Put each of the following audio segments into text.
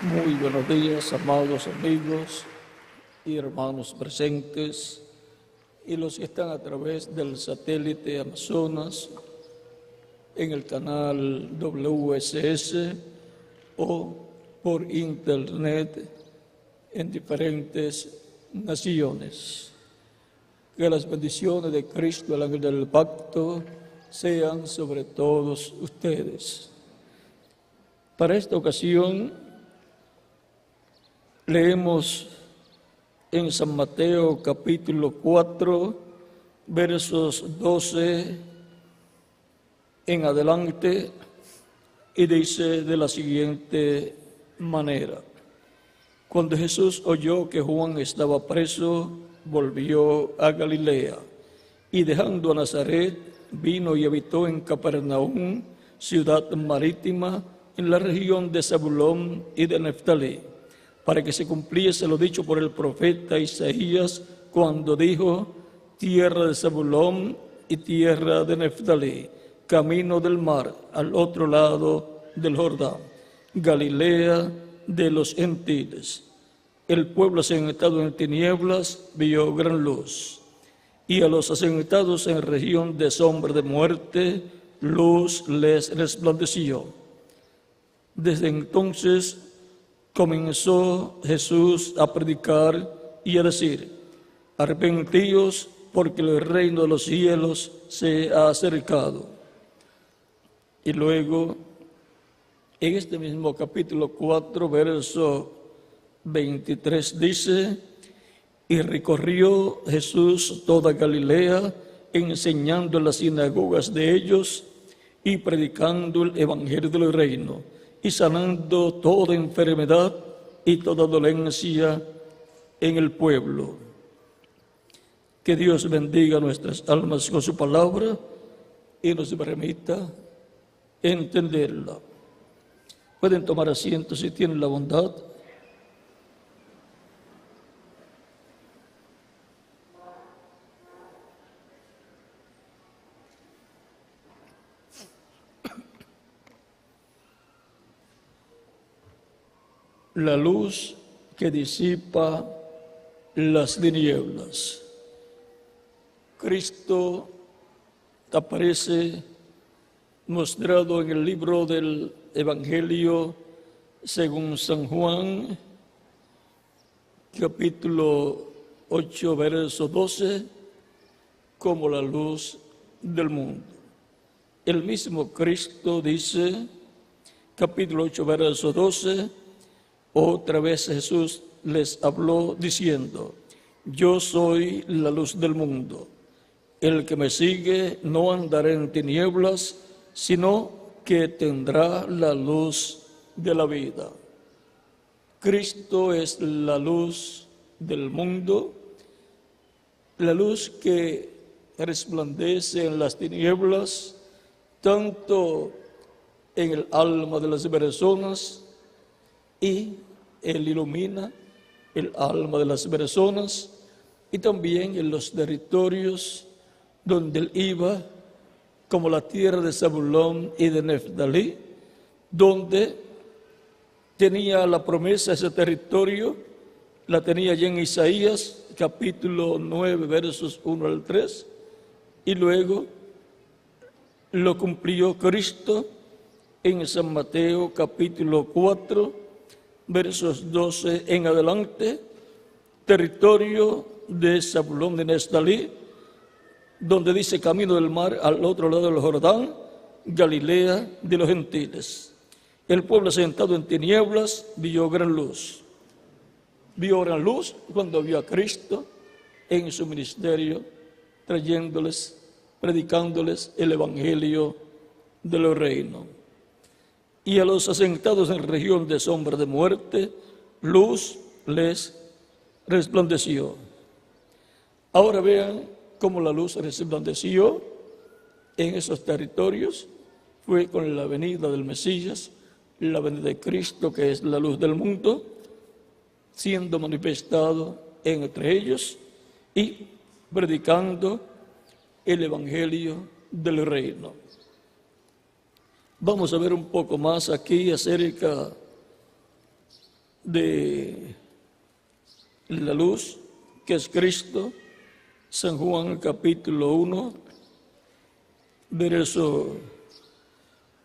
Muy buenos días, amados amigos y hermanos presentes y los que están a través del satélite Amazonas en el canal WSS o por internet en diferentes naciones. Que las bendiciones de Cristo, el ángel del pacto, sean sobre todos ustedes. Para esta ocasión leemos en San Mateo capítulo 4, versos 12 en adelante, y dice de la siguiente manera: Cuando Jesús oyó que Juan estaba preso, volvió a Galilea, y dejando a Nazaret, vino y habitó en Capernaum, ciudad marítima, en la región de Zabulón y de Neftalí, para que se cumpliese lo dicho por el profeta Isaías, cuando dijo: tierra de Zabulón y tierra de Neftalí, camino del mar, al otro lado del Jordán, Galilea de los gentiles. El pueblo asentado en tinieblas vio gran luz, y a los asentados en región de sombra de muerte, luz les resplandeció. Desde entonces comenzó Jesús a predicar y a decir: arrepentíos, porque el reino de los cielos se ha acercado. Y luego, en este mismo capítulo 4, verso 23, dice: y recorrió Jesús toda Galilea, enseñando en las sinagogas de ellos y predicando el evangelio del reino, y sanando toda enfermedad y toda dolencia en el pueblo. Que Dios bendiga nuestras almas con su palabra y nos permita entenderla. Pueden tomar asiento si tienen la bondad. La luz que disipa las tinieblas. Cristo aparece mostrado en el libro del Evangelio según San Juan, capítulo 8, verso 12, como la luz del mundo. El mismo Cristo dice, capítulo 8, verso 12, otra vez Jesús les habló diciendo: yo soy la luz del mundo. El que me sigue no andará en tinieblas, sino que tendrá la luz de la vida. Cristo es la luz del mundo, la luz que resplandece en las tinieblas, tanto en el alma de las personas, y Él ilumina el alma de las personas, y también en los territorios donde Él iba, como la tierra de Zabulón y de Neftalí, donde tenía la promesa, ese territorio, la tenía ya en Isaías, capítulo 9, versos 1 al 3, y luego lo cumplió Cristo en San Mateo, capítulo 4, versos 12 en adelante, territorio de Zabulón de Neftalí, donde dice camino del mar, al otro lado del Jordán, Galilea de los gentiles. El pueblo sentado en tinieblas vio gran luz. Vio gran luz cuando vio a Cristo en su ministerio, trayéndoles, predicándoles el evangelio del reino. Y a los asentados en región de sombra de muerte, luz les resplandeció. Ahora vean cómo la luz resplandeció en esos territorios. Fue con la venida del Mesías, la venida de Cristo, que es la luz del mundo, siendo manifestado entre ellos y predicando el evangelio del reino. Vamos a ver un poco más aquí acerca de la luz, que es Cristo. San Juan capítulo 1, verso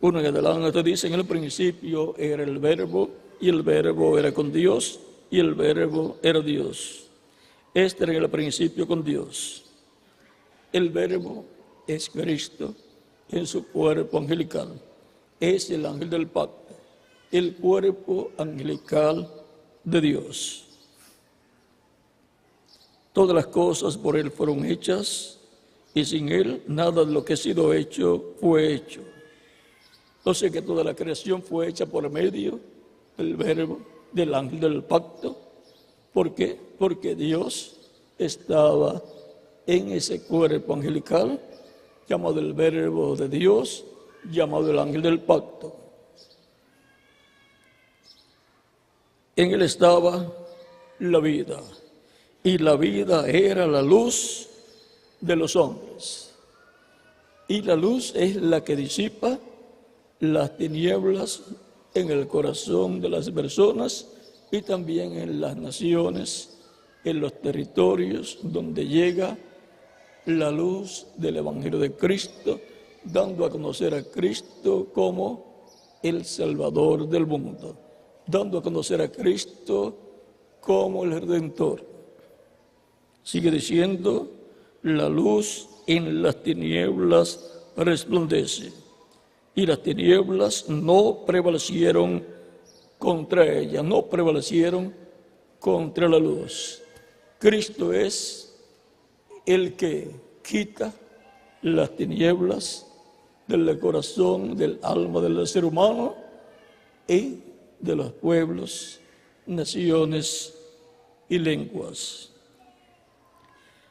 1 en adelante dice: en el principio era el Verbo, y el Verbo era con Dios, y el Verbo era Dios. Este era en el principio con Dios. El Verbo es Cristo en su cuerpo angelical. Es el ángel del pacto, el cuerpo angelical de Dios. Todas las cosas por Él fueron hechas, y sin Él nada de lo que ha sido hecho fue hecho. Entonces que toda la creación fue hecha por medio del Verbo, del ángel del pacto. ¿Por qué? Porque Dios estaba en ese cuerpo angelical, llamado el Verbo de Dios, llamado el ángel del pacto. En Él estaba la vida, y la vida era la luz de los hombres. Y la luz es la que disipa las tinieblas en el corazón de las personas y también en las naciones, en los territorios donde llega la luz del Evangelio de Cristo, dando a conocer a Cristo como el Salvador del mundo, dando a conocer a Cristo como el Redentor. Sigue diciendo: la luz en las tinieblas resplandece, y las tinieblas no prevalecieron contra ella, no prevalecieron contra la luz. Cristo es el que quita las tinieblas del corazón, del alma del ser humano y de los pueblos, naciones y lenguas.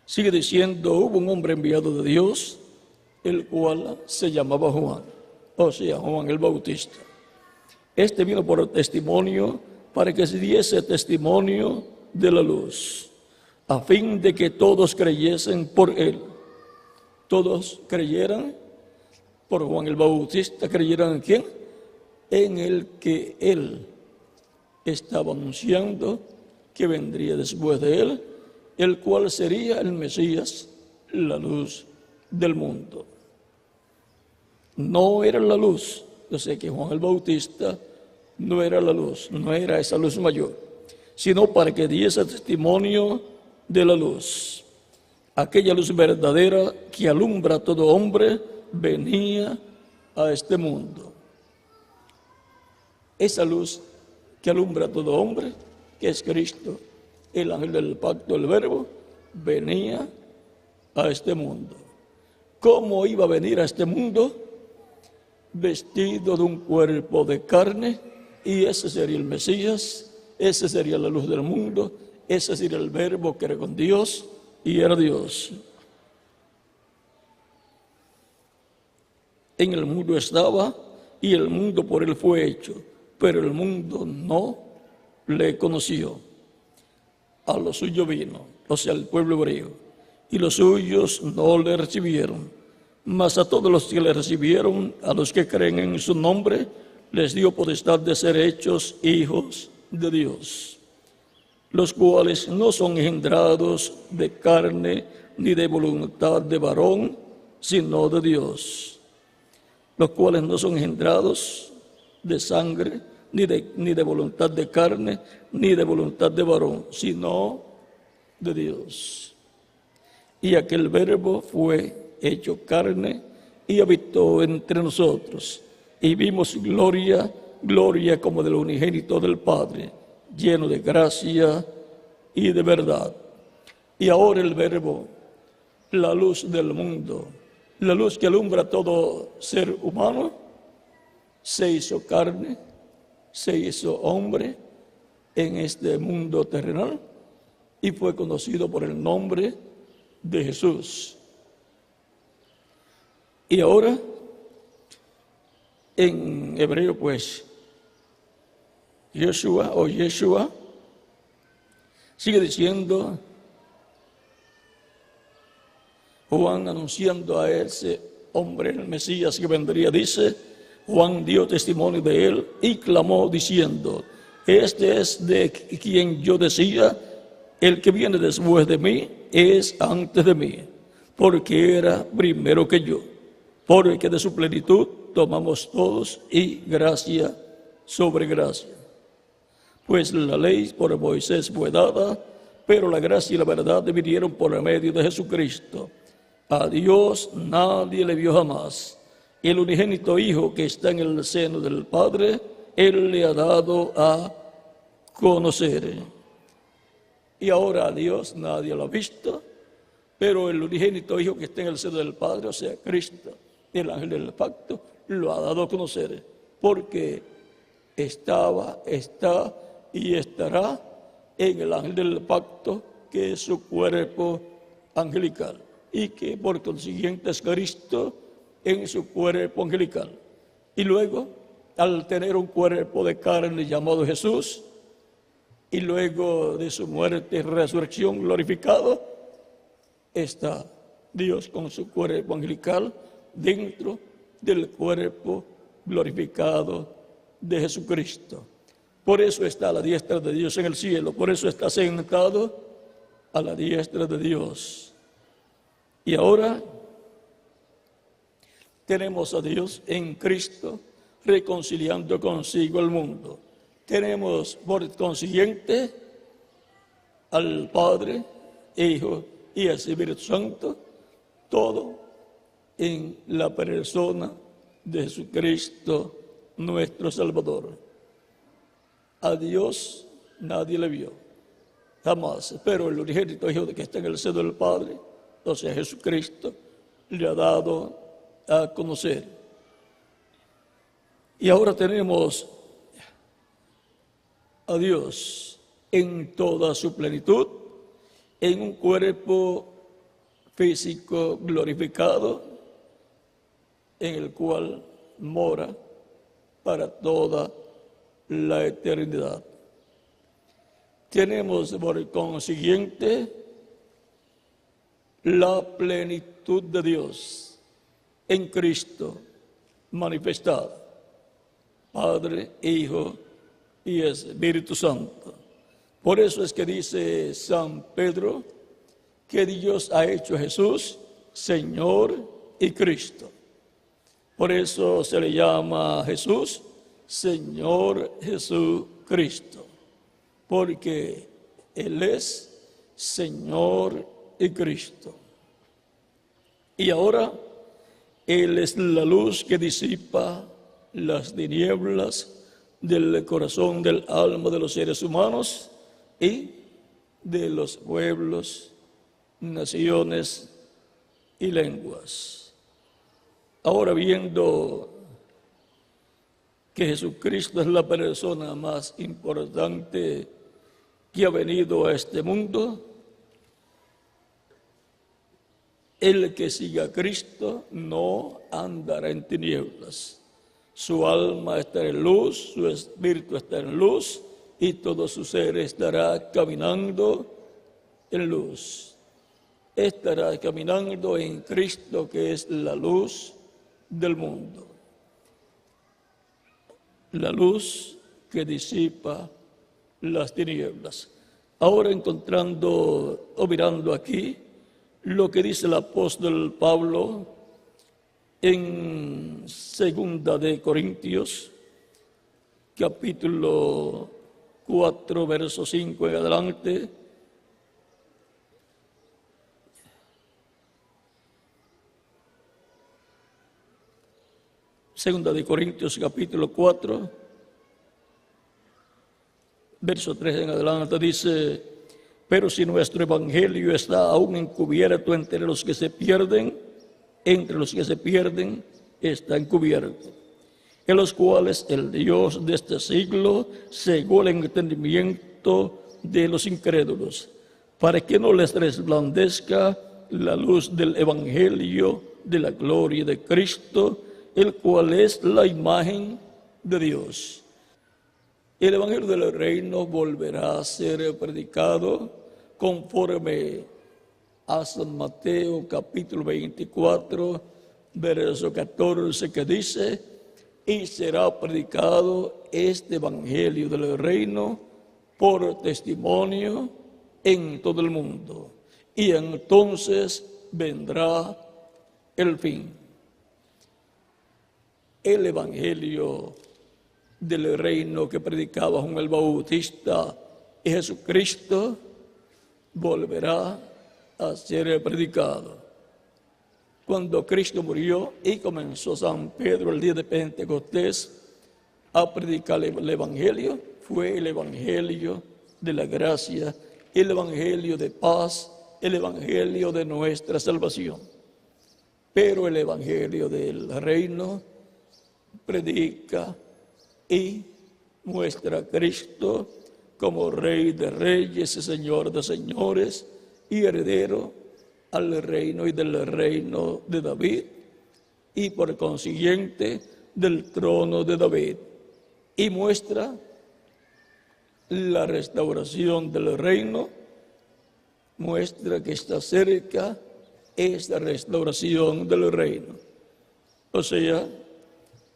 Sigue diciendo: hubo un hombre enviado de Dios, el cual se llamaba Juan, o sea, Juan el Bautista. Este vino por testimonio, para que se diese testimonio de la luz, a fin de que todos creyesen por él. Todos creyeran por Juan el Bautista. ¿Creyeran en quién? En el que él estaba anunciando que vendría después de él, el cual sería el Mesías, la luz del mundo. No era la luz. Yo sé que Juan el Bautista no era la luz, no era esa luz mayor, sino para que diese testimonio de la luz. Aquella luz verdadera que alumbra a todo hombre venía a este mundo. Esa luz que alumbra a todo hombre, que es Cristo, el ángel del pacto, el Verbo, venía a este mundo. ¿Cómo iba a venir a este mundo? Vestido de un cuerpo de carne, y ese sería el Mesías, ese sería la luz del mundo, ese sería el Verbo que era con Dios y era Dios. En el mundo estaba, y el mundo por él fue hecho, pero el mundo no le conoció. A lo suyo vino, o sea, el pueblo hebreo, y los suyos no le recibieron. Mas a todos los que le recibieron, a los que creen en su nombre, les dio potestad de ser hechos hijos de Dios, los cuales no son engendrados de carne ni de voluntad de varón, sino de Dios. Los cuales no son engendrados de sangre, ni de voluntad de carne, ni de voluntad de varón, sino de Dios. Y aquel Verbo fue hecho carne y habitó entre nosotros, y vimos gloria, gloria como del unigénito del Padre, lleno de gracia y de verdad. Y ahora el Verbo, la luz del mundo, la luz que alumbra a todo ser humano, se hizo carne, se hizo hombre en este mundo terrenal y fue conocido por el nombre de Jesús. Y ahora, en hebreo, pues, Yeshua, sigue diciendo, Juan anunciando a ese hombre, el Mesías que vendría, dice: Juan dio testimonio de él y clamó diciendo: Este es de quien yo decía, el que viene después de mí es antes de mí, porque era primero que yo, porque de su plenitud tomamos todos y gracia sobre gracia. Pues la ley por Moisés fue dada, pero la gracia y la verdad vinieron por medio de Jesucristo. A Dios nadie le vio jamás. El unigénito Hijo que está en el seno del Padre, Él le ha dado a conocer. Y ahora a Dios nadie lo ha visto, pero el unigénito Hijo que está en el seno del Padre, o sea, Cristo, el ángel del pacto, lo ha dado a conocer, porque estaba, está y estará en el ángel del pacto, que es su cuerpo angelical, y que por consiguiente es Cristo en su cuerpo angelical. Y luego, al tener un cuerpo de carne llamado Jesús, y luego de su muerte y resurrección glorificado, está Dios con su cuerpo angelical dentro del cuerpo glorificado de Jesucristo. Por eso está a la diestra de Dios en el cielo, por eso está sentado a la diestra de Dios. Y ahora tenemos a Dios en Cristo reconciliando consigo al mundo. Tenemos por consiguiente al Padre, Hijo y Espíritu Santo, todo en la persona de Jesucristo, nuestro Salvador. A Dios nadie le vio, jamás, pero el unigénito Hijo que está en el seno del Padre, o sea, Jesucristo, le ha dado a conocer. Y ahora tenemos a Dios en toda su plenitud, en un cuerpo físico glorificado, en el cual mora para toda la eternidad. Tenemos por consiguiente la plenitud de Dios en Cristo manifestada, Padre, Hijo y Espíritu Santo. Por eso es que dice San Pedro que Dios ha hecho a Jesús Señor y Cristo. Por eso se le llama a Jesús Señor Jesucristo, porque Él es Señor y Cristo. Y ahora Él es la luz que disipa las tinieblas del corazón, del alma de los seres humanos y de los pueblos, naciones y lenguas. Ahora, viendo que Jesucristo es la persona más importante que ha venido a este mundo, el que siga a Cristo no andará en tinieblas. Su alma estará en luz, su espíritu estará en luz y todo su ser estará caminando en luz. Estará caminando en Cristo, que es la luz del mundo. La luz que disipa las tinieblas. Ahora encontrando o mirando aquí lo que dice el apóstol Pablo en 2 de Corintios, capítulo 4, verso 5 en adelante. Segunda de Corintios, capítulo 4, verso 3 en adelante, dice: pero si nuestro evangelio está aún encubierto entre los que se pierden está encubierto, en los cuales el Dios de este siglo cegó el entendimiento de los incrédulos, para que no les resplandezca la luz del evangelio de la gloria de Cristo, el cual es la imagen de Dios. El evangelio del reino volverá a ser predicado conforme a San Mateo capítulo 24, verso 14, que dice: y será predicado este evangelio del reino por testimonio en todo el mundo, y entonces vendrá el fin. El evangelio del reino que predicaba Juan el Bautista y Jesucristo volverá a ser predicado. Cuando Cristo murió y comenzó San Pedro el día de Pentecostés a predicar el evangelio, fue el evangelio de la gracia, el evangelio de paz, el evangelio de nuestra salvación. Pero el evangelio del reino predica y muestra a Cristo como Rey de reyes y Señor de señores y heredero al reino y del reino de David, y por consiguiente del trono de David, y muestra la restauración del reino, muestra que está cerca esta restauración del reino. O sea,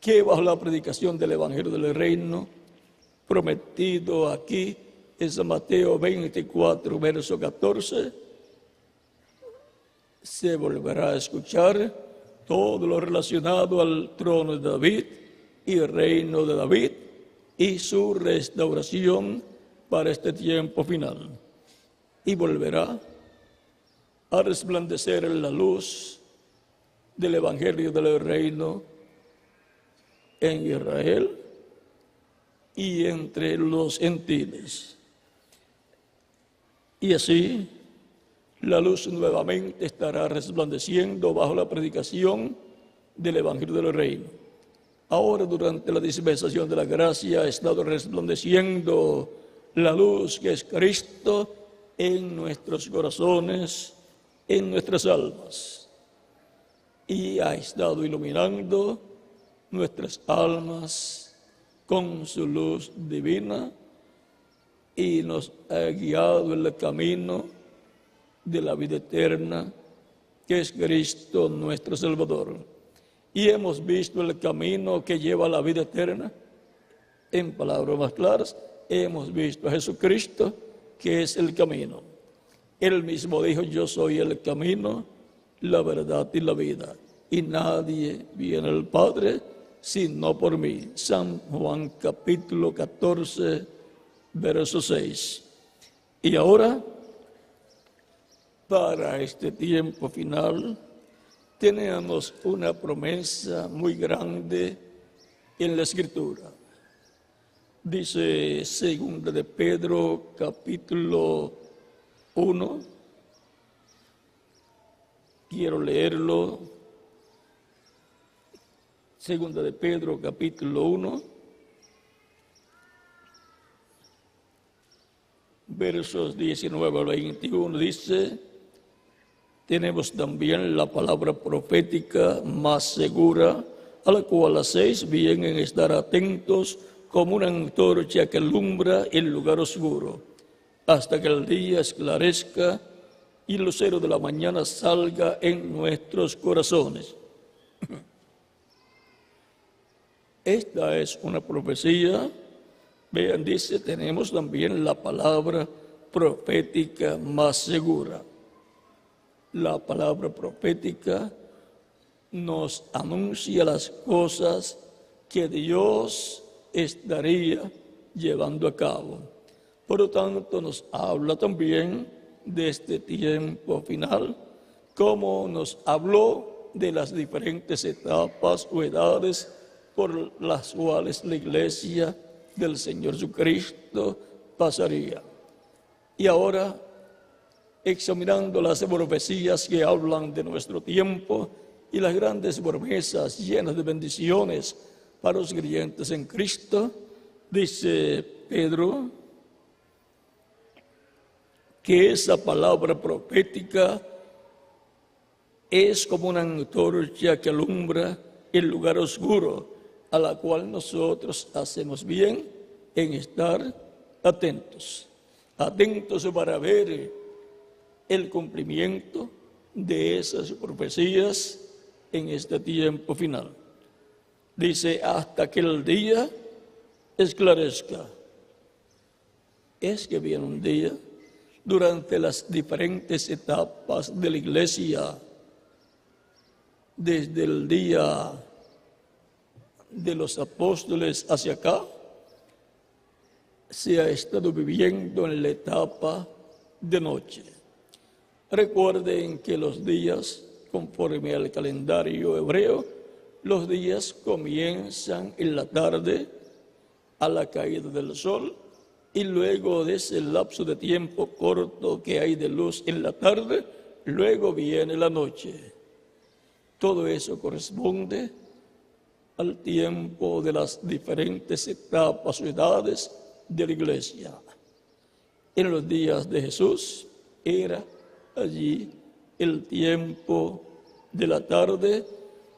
que bajo la predicación del evangelio del reino prometido aquí en San Mateo 24, verso 14, se volverá a escuchar todo lo relacionado al trono de David y el reino de David y su restauración para este tiempo final. Y volverá a resplandecer la luz del evangelio del reino en Israel y entre los gentiles. Y así la luz nuevamente estará resplandeciendo bajo la predicación del evangelio del reino. Ahora, durante la dispensación de la gracia, ha estado resplandeciendo la luz que es Cristo en nuestros corazones, en nuestras almas, y ha estado iluminando nuestras almas con su luz divina y nos ha guiado en el camino de la vida eterna, que es Cristo nuestro Salvador. Y hemos visto el camino que lleva a la vida eterna. En palabras más claras, hemos visto a Jesucristo, que es el camino. Él mismo dijo: yo soy el camino, la verdad y la vida, y nadie viene al Padre sino por mí. San Juan capítulo 14, verso 6. Y ahora, para este tiempo final, tenemos una promesa muy grande en la Escritura. Dice 2 de Pedro capítulo 1, quiero leerlo. 2 de Pedro capítulo 1, versos 19 al 21, dice: tenemos también la palabra profética más segura, a la cual hacéis bien en estar atentos como una antorcha que alumbra el lugar oscuro, hasta que el día esclarezca y el lucero de la mañana salga en nuestros corazones. Esta es una profecía. Vean, dice, tenemos también la palabra profética más segura. La palabra profética nos anuncia las cosas que Dios estaría llevando a cabo. Por lo tanto, nos habla también de este tiempo final, como nos habló de las diferentes etapas o edades por las cuales la iglesia del Señor Jesucristo pasaría. Y ahora, examinando las profecías que hablan de nuestro tiempo y las grandes promesas llenas de bendiciones para los creyentes en Cristo, dice Pedro que esa palabra profética es como una antorcha que alumbra el lugar oscuro, a la cual nosotros hacemos bien en estar atentos para ver el cumplimiento de esas profecías en este tiempo final. Dice, hasta que el día esclarezca. Es que viene un día durante las diferentes etapas de la iglesia, desde el día de los apóstoles hacia acá, se ha estado viviendo en la etapa de noche. Recuerden que los días, conforme al calendario hebreo, los días comienzan en la tarde a la caída del sol, y luego de ese lapso de tiempo corto que hay de luz en la tarde, luego viene la noche. Todo eso corresponde al tiempo de las diferentes etapas o edades de la iglesia. En los días de Jesús era allí el tiempo de la tarde,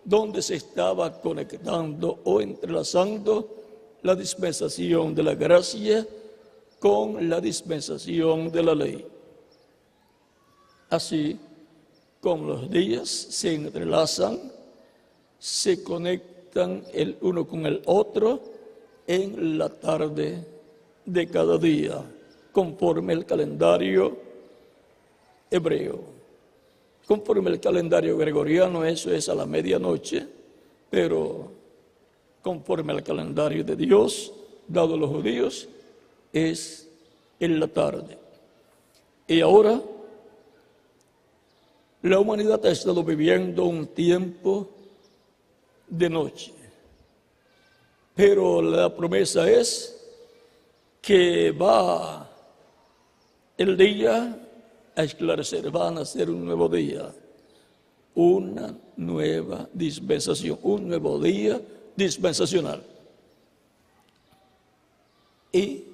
donde se estaba conectando o entrelazando la dispensación de la gracia con la dispensación de la ley. Así como los días se entrelazan, se conectan el uno con el otro en la tarde de cada día, conforme el calendario hebreo. Conforme el calendario gregoriano, eso es a la medianoche, pero conforme al calendario de Dios, dado a los judíos, es en la tarde. Y ahora, la humanidad ha estado viviendo un tiempo de noche, pero la promesa es que va el día a esclarecer, va a nacer un nuevo día, una nueva dispensación, un nuevo día dispensacional. Y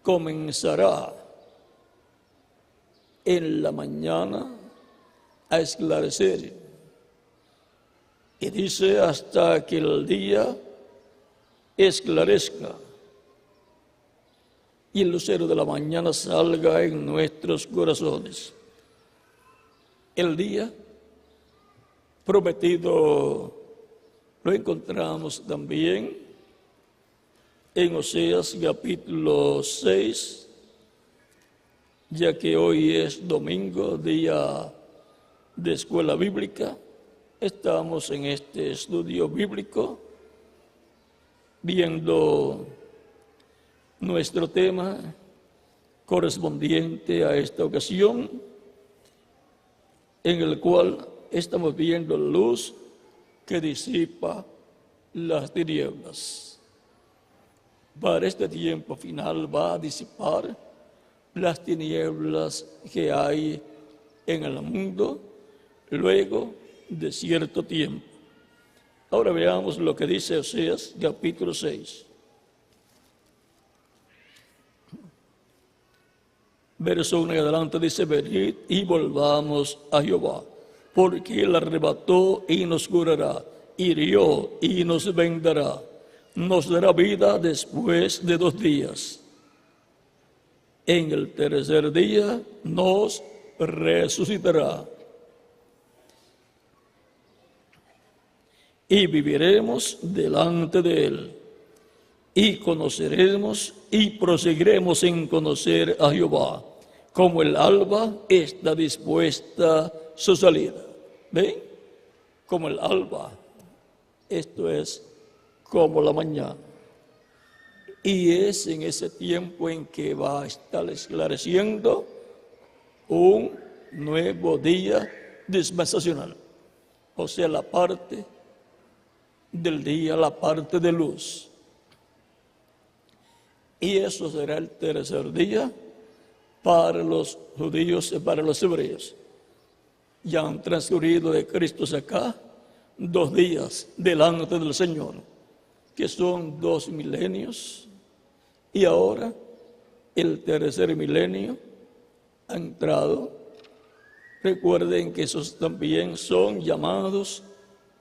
comenzará en la mañana a esclarecer. Y dice, hasta que el día esclarezca y el lucero de la mañana salga en nuestros corazones. El día prometido lo encontramos también en Oseas capítulo 6, ya que hoy es domingo, día de escuela bíblica. Estamos en este estudio bíblico viendo nuestro tema correspondiente a esta ocasión, en el cual estamos viendo luz que disipa las tinieblas. Para este tiempo final va a disipar las tinieblas que hay en el mundo luego de cierto tiempo. Ahora veamos lo que dice Oseas capítulo 6. Verso 1 en adelante dice, venid y volvamos a Jehová, porque Él arrebató y nos curará, hirió y nos vendará, nos dará vida después de 2 días. En el tercer día nos resucitará. Y viviremos delante de Él, y conoceremos y proseguiremos en conocer a Jehová, como el alba está dispuesta su salida. ¿Ven? Como el alba, esto es como la mañana. Y es en ese tiempo en que va a estar esclareciendo un nuevo día dispensacional, o sea, la parte del día, la parte de luz. Y eso será el tercer día para los judíos y para los hebreos. Ya han transcurrido de Cristo acá 2 días delante del Señor, que son 2 milenios, y ahora el tercer milenio ha entrado. Recuerden que esos también son llamados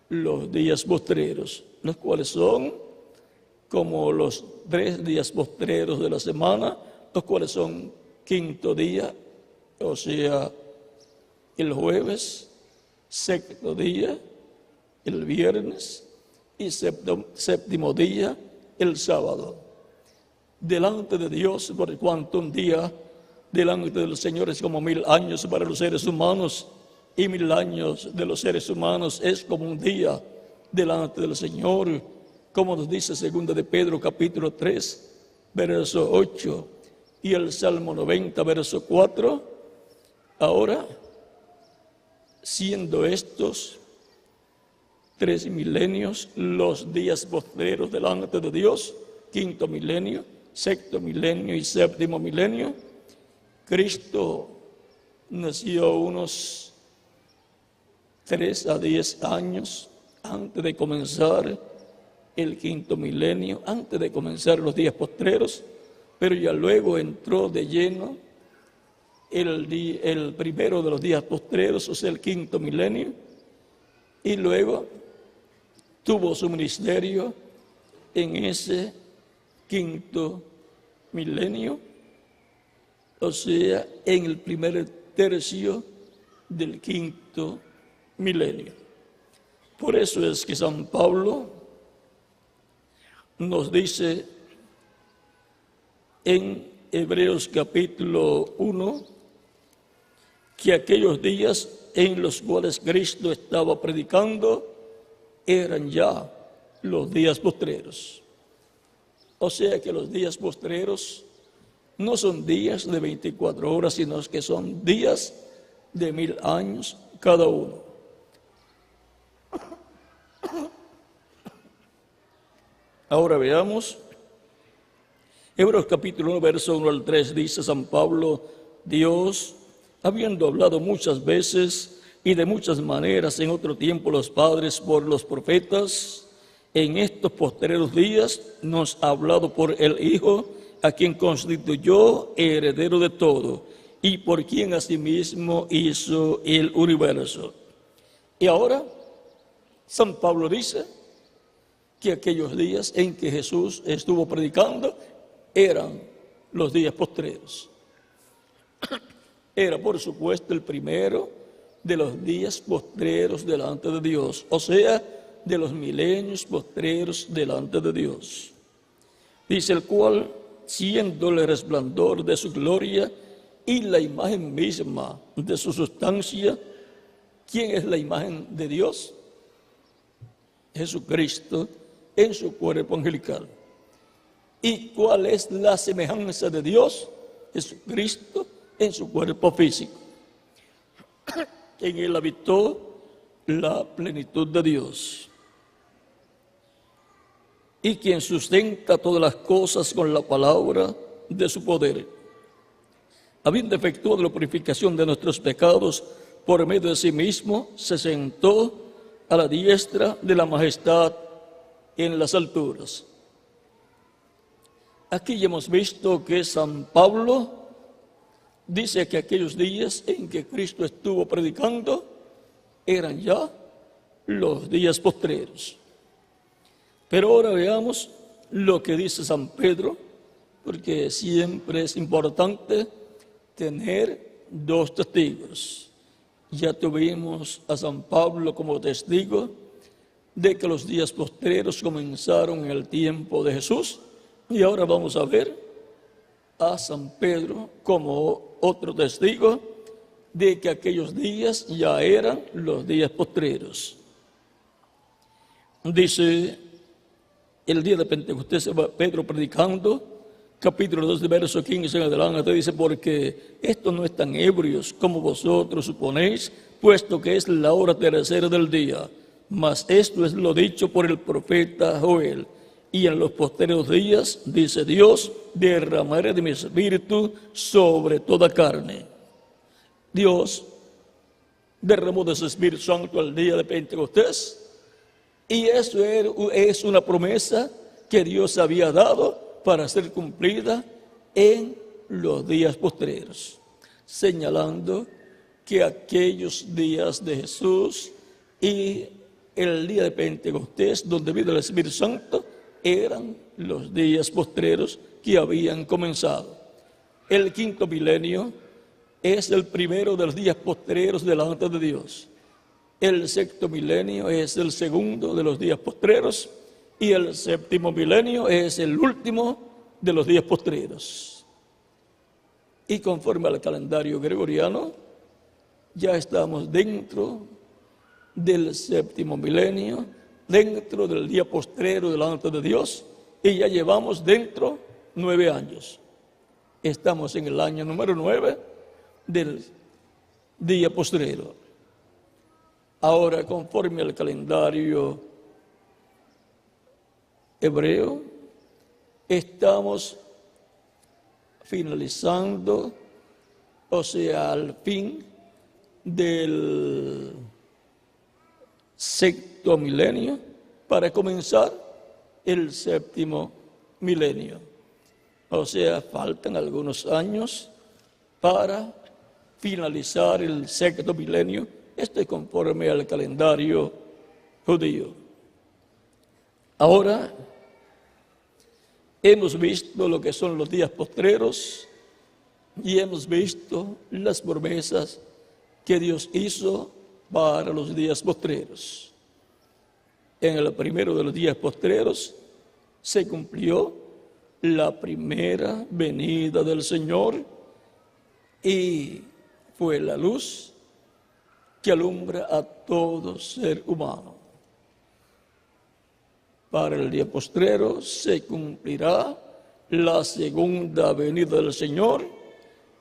los días postreros, los cuales son como los 3 días postreros de la semana, los cuales son quinto día, o sea, el jueves, sexto día, el viernes, y séptimo día, el sábado. Delante de Dios, por cuanto un día delante del Señor es como 1000 años para los seres humanos, y 1000 años de los seres humanos es como un día delante del Señor, como nos dice 2 de Pedro capítulo 3, verso 8, y el Salmo 90, verso 4. Ahora, siendo estos 3 milenios los días postreros delante de Dios, quinto milenio, sexto milenio y séptimo milenio, Cristo nació unos 3 a 10 años antes de comenzar el quinto milenio, antes de comenzar los días postreros, pero ya luego entró de lleno el primero de los días postreros, o sea, el quinto milenio, y luego tuvo su ministerio en ese quinto milenio, o sea, en el primer tercio del quinto milenio. Por eso es que San Pablo nos dice en Hebreos capítulo 1 que aquellos días en los cuales Cristo estaba predicando eran ya los días postreros. O sea que los días postreros no son días de 24 horas, sino que son días de 1000 años cada uno. Ahora veamos, Hebreos capítulo 1, verso 1 al 3, dice San Pablo: Dios, habiendo hablado muchas veces y de muchas maneras en otro tiempo los padres por los profetas, en estos postreros días nos ha hablado por el Hijo, a quien constituyó heredero de todo, y por quien asimismo hizo el universo. Y ahora, San Pablo dice que aquellos días en que Jesús estuvo predicando eran los días postreros. Era, por supuesto, el primero de los días postreros delante de Dios, o sea, de los milenios postreros delante de Dios. Dice: el cual, siendo el resplandor de su gloria y la imagen misma de su sustancia. ¿Quién es la imagen de Dios? Jesucristo en su cuerpo angelical. ¿Y cuál es la semejanza de Dios? Jesucristo en su cuerpo físico. En él habitó la plenitud de Dios. Y quien sustenta todas las cosas con la palabra de su poder. Habiendo efectuado la purificación de nuestros pecados por medio de sí mismo, se sentó a la diestra de la majestad en las alturas. Aquí ya hemos visto que San Pablo dice que aquellos días en que Cristo estuvo predicando eran ya los días postreros. Pero ahora veamos lo que dice San Pedro, porque siempre es importante tener dos testigos. Ya tuvimos a San Pablo como testigo de que los días postreros comenzaron en el tiempo de Jesús, y ahora vamos a ver a San Pedro como otro testigo de que aquellos días ya eran los días postreros. Dice el día de Pentecostés, Pedro predicando, capítulo 2, de verso 15 en adelante, dice: porque estos no están ebrios como vosotros suponéis, puesto que es la hora tercera del día. Mas esto es lo dicho por el profeta Joel. Y en los postreros días, dice Dios, derramaré de mi espíritu sobre toda carne. Dios derramó de su Espíritu Santo al día de Pentecostés. Y eso es una promesa que Dios había dado para ser cumplida en los días postreros, señalando que aquellos días de Jesús y el día de Pentecostés, donde vino el Espíritu Santo, eran los días postreros que habían comenzado. El quinto milenio es el primero de los días postreros delante de Dios. El sexto milenio es el segundo de los días postreros y el séptimo milenio es el último de los días postreros. Y conforme al calendario gregoriano, ya estamos dentro del séptimo milenio, dentro del día postrero delante de Dios, y ya llevamos dentro 9 años. Estamos en el año número 9 del día postrero. Ahora, conforme al calendario hebreo, estamos finalizando, o sea, al fin del sexto milenio para comenzar el séptimo milenio. O sea, faltan algunos años para finalizar el sexto milenio. Esto es conforme al calendario judío. Ahora hemos visto lo que son los días postreros y hemos visto las promesas que Dios hizo para los días postreros. En el primero de los días postreros se cumplió la primera venida del Señor y fue la luz que alumbra a todo ser humano. Para el día postrero se cumplirá la segunda venida del Señor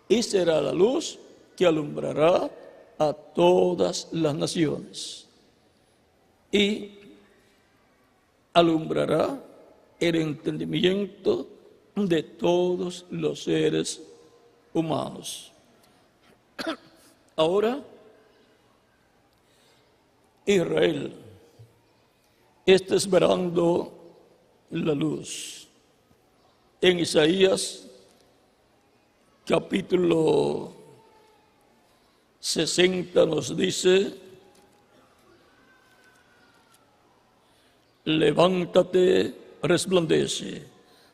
y será la luz que alumbrará a todas las naciones y alumbrará el entendimiento de todos los seres humanos. Ahora, Israel está esperando la luz. En Isaías, capítulo 60 nos dice: levántate, resplandece,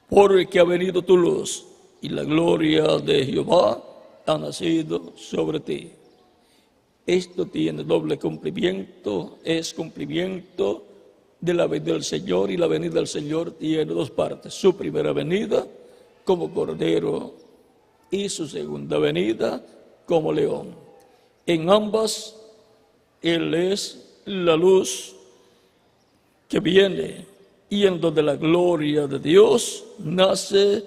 porque ha venido tu luz y la gloria de Jehová ha nacido sobre ti. Esto tiene doble cumplimiento, es cumplimiento de la venida del Señor, y la venida del Señor tiene dos partes: su primera venida como cordero y su segunda venida como león. En ambas, Él es la luz que viene y en donde la gloria de Dios nace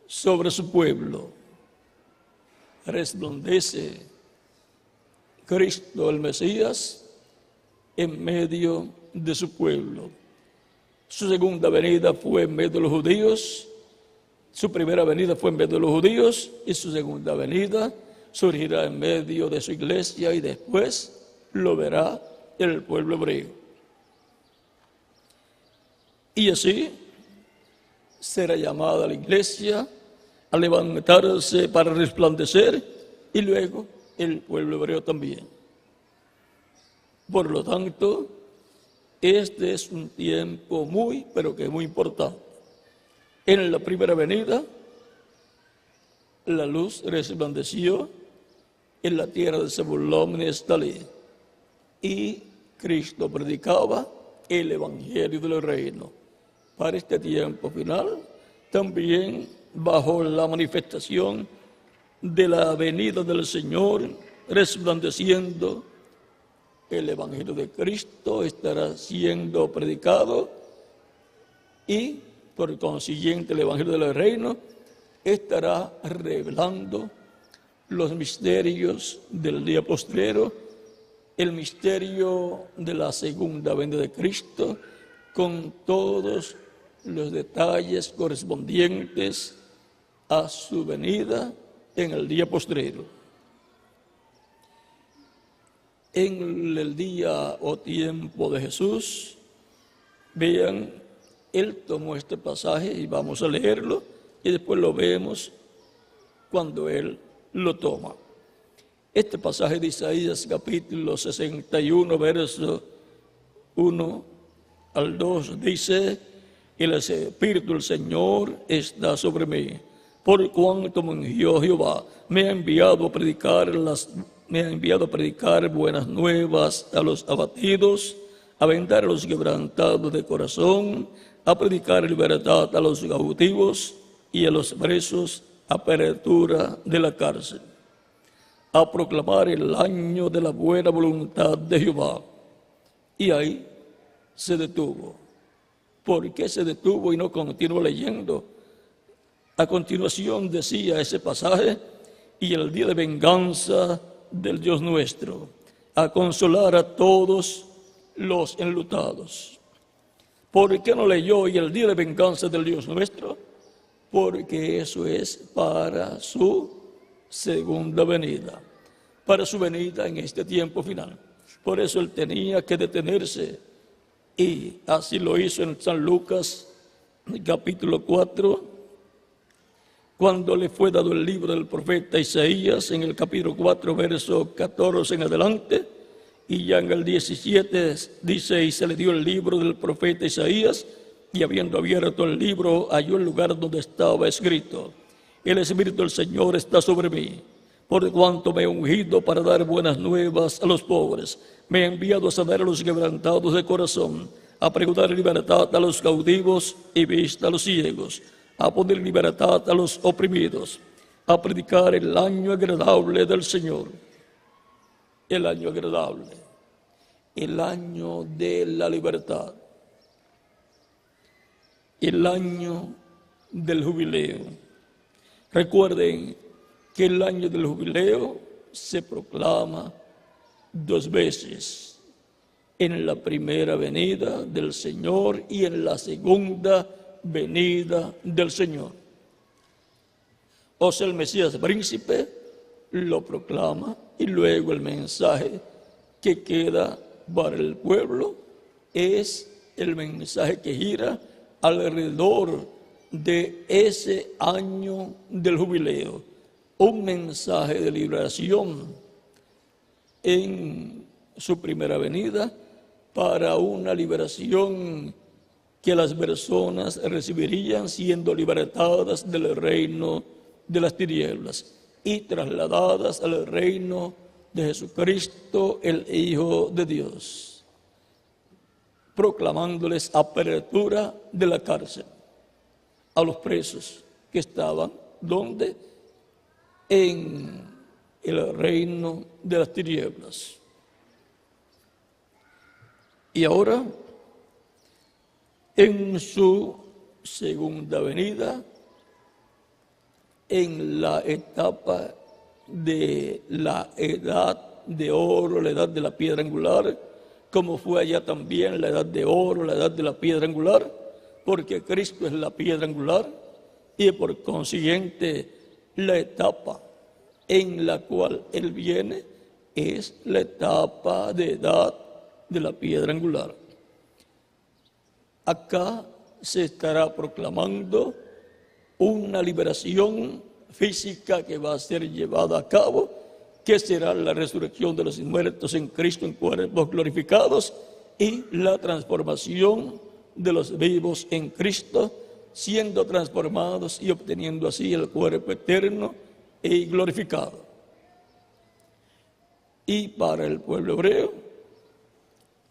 sobre su pueblo. Resplandece Cristo el Mesías en medio de su pueblo. Su segunda venida fue en medio de los judíos, su primera venida fue en medio de los judíos y su segunda venida surgirá en medio de su iglesia y después lo verá el pueblo hebreo. Y así será llamada la iglesia a levantarse para resplandecer y luego el pueblo hebreo también. Por lo tanto, este es un tiempo muy, pero que muy importante. En la primera venida, la luz resplandeció en la tierra de Zebulón y Neftalí, y Cristo predicaba el evangelio del reino. Para este tiempo final, también bajo la manifestación de la venida del Señor, resplandeciendo el evangelio de Cristo, estará siendo predicado y por consiguiente el evangelio del reino estará revelando los misterios del día postrero, el misterio de la segunda venida de Cristo, con todos los detalles correspondientes a su venida en el día postrero. En el día o tiempo de Jesús, vean, Él tomó este pasaje y vamos a leerlo y después lo vemos cuando Él lo toma. Este pasaje de Isaías capítulo 61, verso 1 al 2 dice: el Espíritu del Señor está sobre mí, por cuanto me ungió Jehová, me ha enviado a predicar las me ha enviado a predicar buenas nuevas a los abatidos, a vendar a los quebrantados de corazón, a predicar libertad a los cautivos y a los presos, apertura de la cárcel, a proclamar el año de la buena voluntad de Jehová. Y ahí se detuvo. ¿Por qué se detuvo y no continuó leyendo? A continuación decía ese pasaje: y el día de venganza del Dios nuestro, a consolar a todos los enlutados. ¿Por qué no leyó y el día de venganza del Dios nuestro? Porque eso es para su segunda venida, para su venida en este tiempo final. Por eso él tenía que detenerse, y así lo hizo en San Lucas, capítulo 4, cuando le fue dado el libro del profeta Isaías, en el capítulo 4, verso 14 en adelante, y ya en el 17 dice: y se le dio el libro del profeta Isaías, y habiendo abierto el libro, halló el lugar donde estaba escrito: el Espíritu del Señor está sobre mí, por cuanto me ha ungido para dar buenas nuevas a los pobres, me ha enviado a sanar a los quebrantados de corazón, a pregonar libertad a los cautivos y vista a los ciegos, a poner libertad a los oprimidos, a predicar el año agradable del Señor. El año agradable, el año de la libertad, el año del jubileo. Recuerden que el año del jubileo se proclama 2 veces: en la primera venida del Señor y en la segunda venida del Señor. O sea, el Mesías príncipe lo proclama, y luego el mensaje que queda para el pueblo es el mensaje que gira alrededor de ese año del jubileo, un mensaje de liberación en su primera venida, para una liberación que las personas recibirían siendo libertadas del reino de las tinieblas y trasladadas al reino de Jesucristo, el Hijo de Dios, proclamándoles apertura de la cárcel a los presos que estaban, ¿dónde? En el reino de las tinieblas. Y ahora, en su segunda venida, en la etapa de la edad de oro, la edad de la piedra angular, como fue allá también la edad de oro, la edad de la piedra angular, porque Cristo es la piedra angular, y por consiguiente la etapa en la cual Él viene es la etapa de edad de la piedra angular. Acá se estará proclamando una liberación física que va a ser llevada a cabo, que será la resurrección de los muertos en Cristo en cuerpos glorificados, y la transformación de los vivos en Cristo, siendo transformados y obteniendo así el cuerpo eterno y glorificado. Y para el pueblo hebreo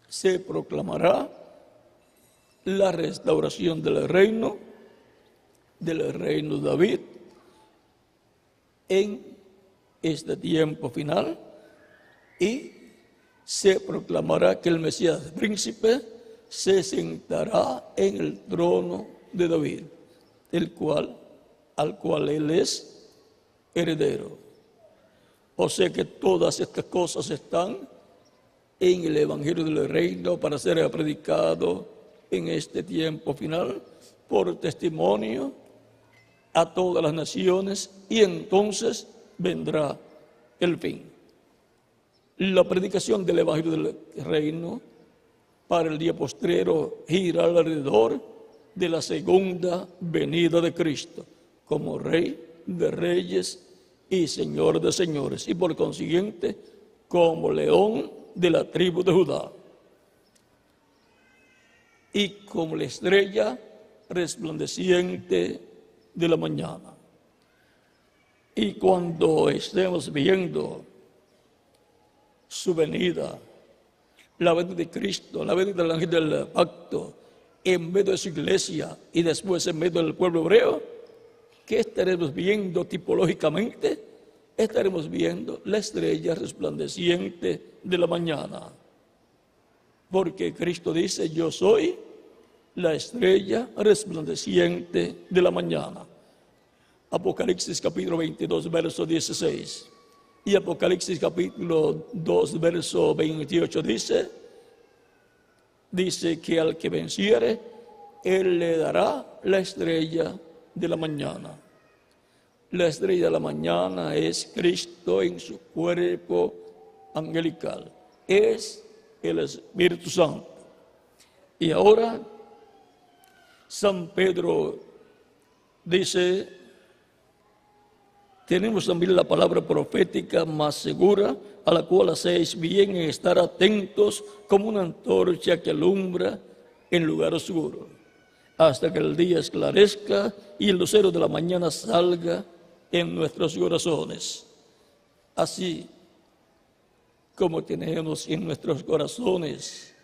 se proclamará la restauración del reino de David en este tiempo final, y se proclamará que el Mesías príncipe se sentará en el trono de David, al cual él es heredero. O sea que todas estas cosas están en el Evangelio del Reino para ser predicado en este tiempo final por testimonio a todas las naciones, y entonces vendrá el fin. La predicación del Evangelio del Reino para el día postrero gira alrededor de la segunda venida de Cristo como Rey de reyes y Señor de señores, y por consiguiente como León de la tribu de Judá, y como la estrella resplandeciente de la mañana. Y cuando estemos viendo su venida, la venida de Cristo, la venida del ángel del pacto, en medio de su iglesia y después en medio del pueblo hebreo, ¿qué estaremos viendo tipológicamente? Estaremos viendo la estrella resplandeciente de la mañana. Porque Cristo dice, yo soy la estrella resplandeciente de la mañana. Apocalipsis capítulo 22, verso 16. Y Apocalipsis capítulo 2, verso 28 dice que al que venciere, Él le dará la estrella de la mañana. La estrella de la mañana es Cristo en su cuerpo angelical. Es el Espíritu Santo. Y ahora, San Pedro dice, tenemos también la palabra profética más segura, a la cual hacéis bien en estar atentos como una antorcha que alumbra en lugar oscuro, hasta que el día esclarezca y el lucero de la mañana salga en nuestros corazones. Así como tenemos en nuestros corazones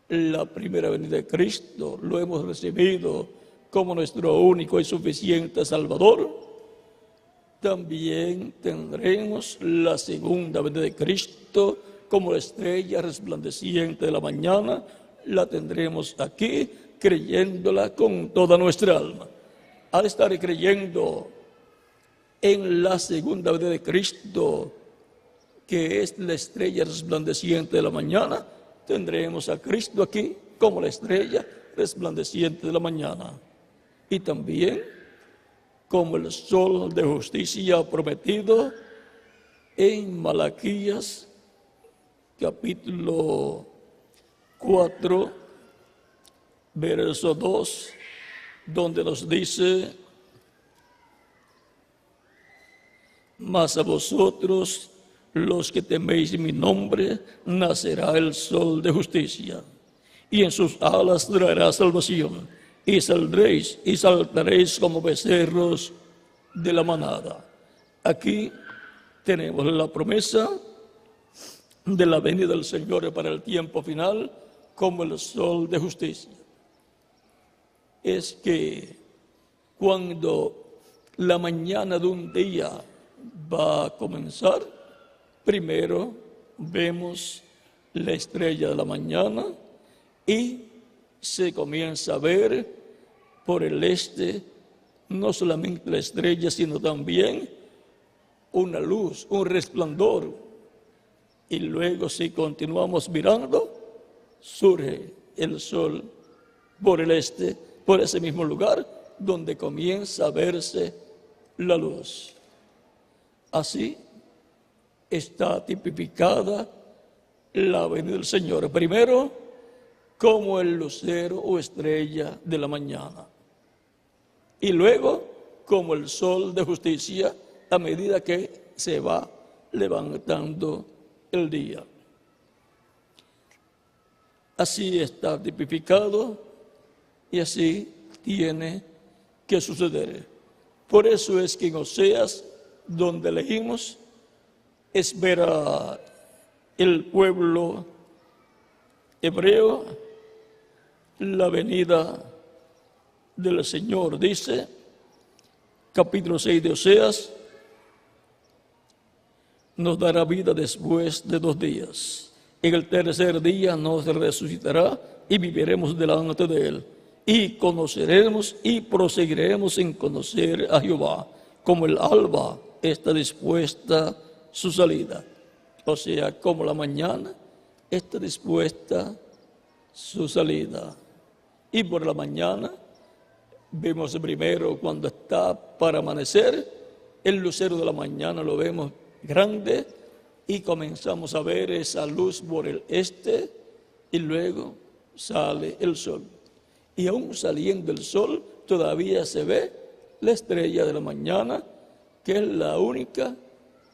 la primera venida de Cristo, lo hemos recibido como nuestro único y suficiente Salvador, también tendremos la segunda venida de Cristo como la estrella resplandeciente de la mañana. La tendremos aquí creyéndola con toda nuestra alma. Al estar creyendo en la segunda venida de Cristo, que es la estrella resplandeciente de la mañana, tendremos a Cristo aquí como la estrella resplandeciente de la mañana. Y también como el sol de justicia prometido en Malaquías capítulo 4, verso 2, donde nos dice, mas a vosotros, los que teméis mi nombre, nacerá el sol de justicia, y en sus alas traerá salvación, y saldréis y saltaréis como becerros de la manada. Aquí tenemos la promesa de la venida del Señor para el tiempo final como el sol de justicia. Es que cuando la mañana de un día va a comenzar, primero vemos la estrella de la mañana y se comienza a ver por el este no solamente la estrella, sino también una luz, un resplandor. Y luego, si continuamos mirando, surge el sol por el este, por ese mismo lugar donde comienza a verse la luz. Así está tipificada la venida del Señor. Primero, como el lucero o estrella de la mañana. Y luego, como el sol de justicia, a medida que se va levantando el día. Así está tipificado y así tiene que suceder. Por eso es que en Oseas, donde leímos, espera el pueblo hebreo la venida del Señor. Dice, capítulo 6 de Oseas, nos dará vida después de 2 días. En el tercer día nos resucitará y viviremos delante de Él. Y conoceremos y proseguiremos en conocer a Jehová, como el alba está dispuesta su salida. O sea, como la mañana está dispuesta su salida. Y por la mañana vemos primero cuando está para amanecer, el lucero de la mañana lo vemos grande y comenzamos a ver esa luz por el este y luego sale el sol. Y aún saliendo el sol todavía se ve la estrella de la mañana, que es la única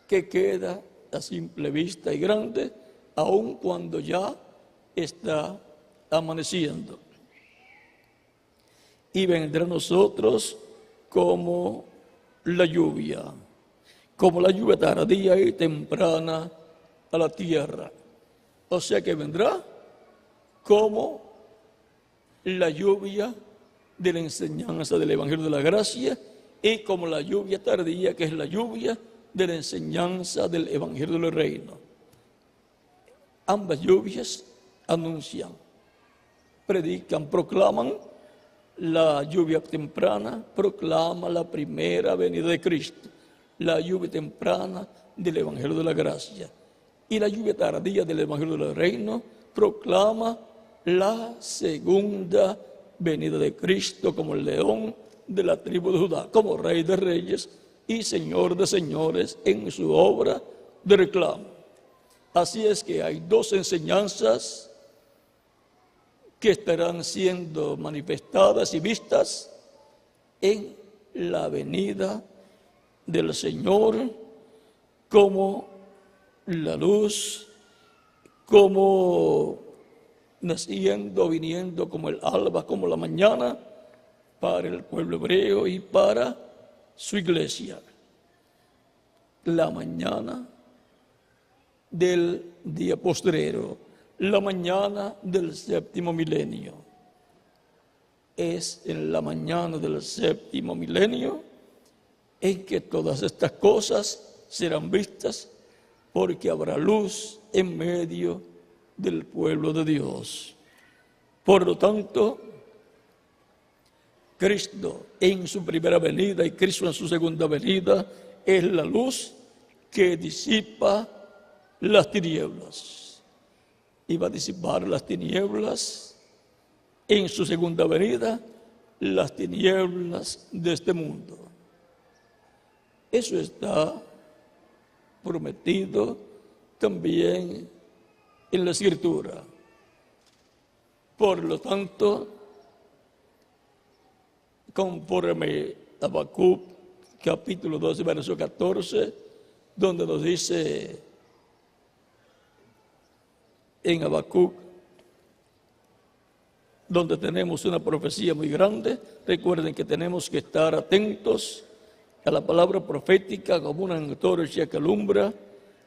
que queda a simple vista y grande, aun cuando ya está amaneciendo. Y vendrá a nosotros como la lluvia tardía y temprana a la tierra. O sea que vendrá como la lluvia de la enseñanza del Evangelio de la Gracia y como la lluvia tardía, que es la lluvia de la enseñanza del Evangelio del Reino. Ambas lluvias anuncian, predican, proclaman la lluvia temprana, proclama la primera venida de Cristo, la lluvia temprana del Evangelio de la Gracia. Y la lluvia tardía del Evangelio del Reino proclama la segunda venida de Cristo como el león de la tribu de Judá, como Rey de Reyes y Señor de Señores en su obra de reclamo. Así es que hay dos enseñanzas que estarán siendo manifestadas y vistas en la venida del Señor como la luz, como naciendo, viniendo como el alba, como la mañana, para el pueblo hebreo y para su iglesia. La mañana del día postrero, la mañana del séptimo milenio. Es en la mañana del séptimo milenio en que todas estas cosas serán vistas, porque habrá luz en medio del pueblo de Dios. Por lo tanto, Cristo en su primera venida y Cristo en su segunda venida es la luz que disipa las tinieblas. Y va a disipar las tinieblas en su segunda venida, las tinieblas de este mundo. Eso está prometido también en la Escritura. Por lo tanto, conforme a Habacuc, capítulo 12, verso 14, donde nos dice en Habacuc, donde tenemos una profecía muy grande. Recuerden que tenemos que estar atentos a la palabra profética como una antorcha que alumbra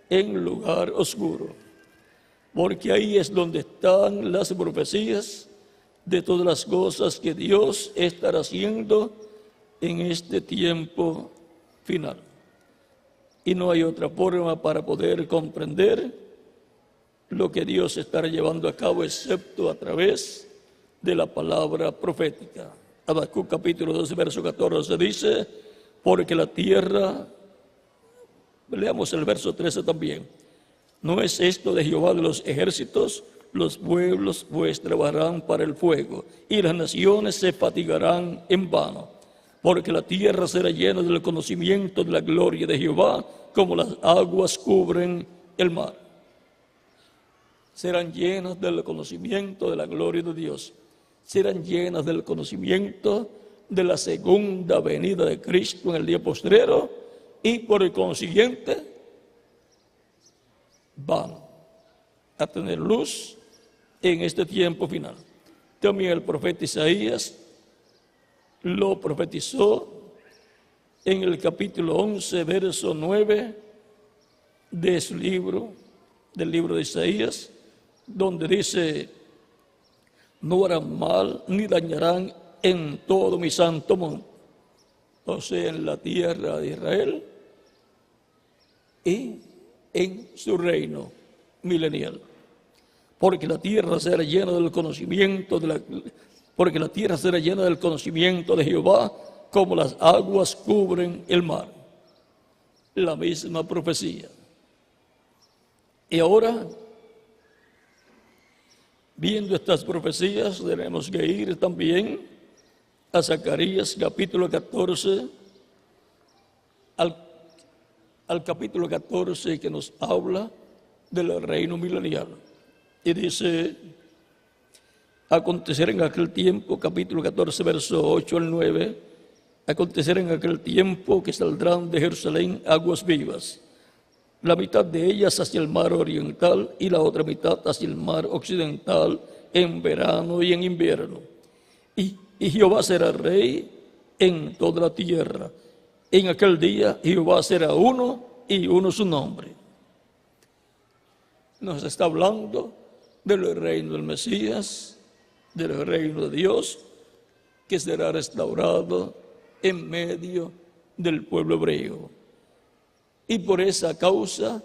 en lugar oscuro, porque ahí es donde están las profecías de todas las cosas que Dios estará haciendo en este tiempo final. Y no hay otra forma para poder comprender lo que Dios estará llevando a cabo excepto a través de la palabra profética. Habacuc capítulo 12, verso 14 dice: porque la tierra, leamos el verso 13 también, ¿no es esto de Jehová de los ejércitos? Los pueblos pues trabajarán para el fuego, y las naciones se fatigarán en vano. Porque la tierra será llena del conocimiento de la gloria de Jehová, como las aguas cubren el mar. Serán llenas del conocimiento de la gloria de Dios. Serán llenas del conocimiento de la segunda venida de Cristo en el día postrero, y por el consiguiente van a tener luz en este tiempo final. También el profeta Isaías lo profetizó en el capítulo 11, verso 9 de su libro, del libro de Isaías, donde dice: no harán mal ni dañarán en todo mi santo monte, o sea, en la tierra de Israel y en su reino milenial. Porque la tierra será llena del conocimiento porque la tierra será llena del conocimiento de Jehová, como las aguas cubren el mar. La misma profecía. Y ahora, viendo estas profecías, tenemos que ir también a Zacarías capítulo 14, al capítulo 14, que nos habla del reino milenial. Y dice: acontecerá en aquel tiempo, capítulo 14, verso 8 al 9, acontecerá en aquel tiempo que saldrán de Jerusalén aguas vivas, la mitad de ellas hacia el mar oriental y la otra mitad hacia el mar occidental, en verano y en invierno. Y Jehová será rey en toda la tierra. En aquel día Jehová será uno y uno su nombre. nos está hablando del reino del Mesías, del reino de Dios, que será restaurado en medio del pueblo hebreo. Y por esa causa,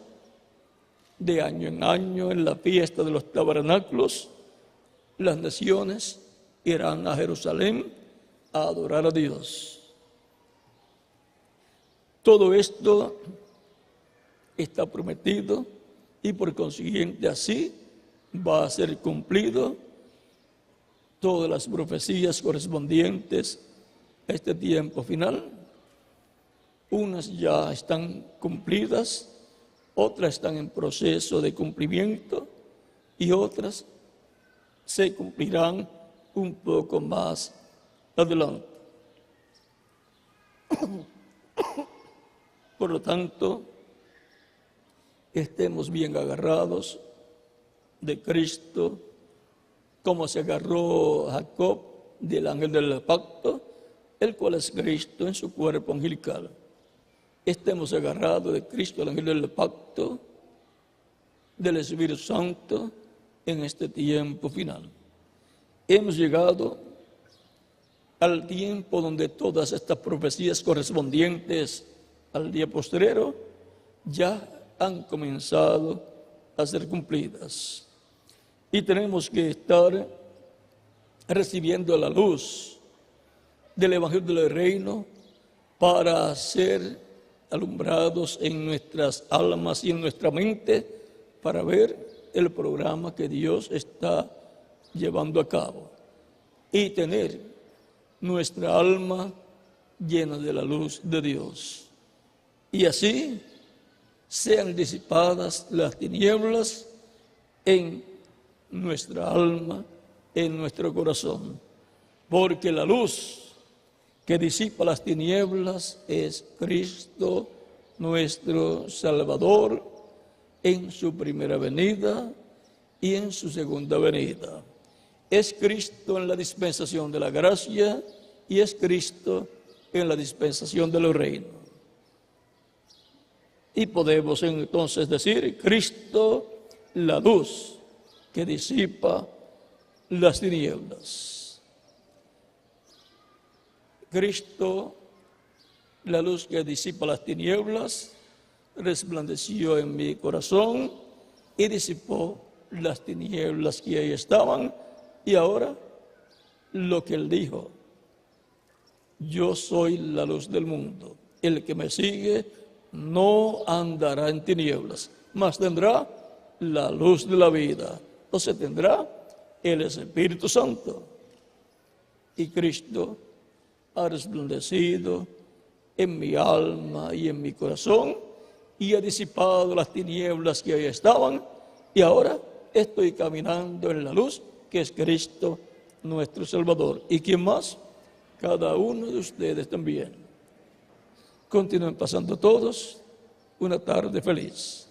de año en año, en la fiesta de los tabernáculos, las naciones irán a Jerusalén a adorar a Dios. Todo esto está prometido y por consiguiente así va a ser cumplido todas las profecías correspondientes a este tiempo final. Unas ya están cumplidas, otras están en proceso de cumplimiento y otras se cumplirán un poco más adelante. Por lo tanto, estemos bien agarrados de Cristo, como se agarró Jacob del ángel del pacto, el cual es Cristo en su cuerpo angelical. Estemos agarrados de Cristo, el ángel del pacto, del Espíritu Santo, en este tiempo final. Hemos llegado al tiempo donde todas estas profecías correspondientes al día postrero ya han comenzado a ser cumplidas. Y tenemos que estar recibiendo la luz del Evangelio del Reino para ser alumbrados en nuestras almas y en nuestra mente para ver el programa que Dios está llevando a cabo y tener nuestra alma llena de la luz de Dios. Y así sean disipadas las tinieblas en nuestra alma, en nuestro corazón. Porque la luz que disipa las tinieblas es Cristo, nuestro Salvador, en su primera venida y en su segunda venida. Es Cristo en la dispensación de la gracia y es Cristo en la dispensación de los reinos. Y podemos entonces decir, Cristo, la luz que disipa las tinieblas. Cristo, la luz que disipa las tinieblas, resplandeció en mi corazón y disipó las tinieblas que ahí estaban. Y ahora, lo que él dijo, yo soy la luz del mundo. El que me sigue no andará en tinieblas, mas tendrá la luz de la vida. Entonces tendrá el Espíritu Santo. Y Cristo ha resplandecido en mi alma y en mi corazón y ha disipado las tinieblas que ahí estaban. Y ahora estoy caminando en la luz que es Cristo nuestro Salvador. ¿Y quién más? Cada uno de ustedes también. Continúen pasando todos una tarde feliz.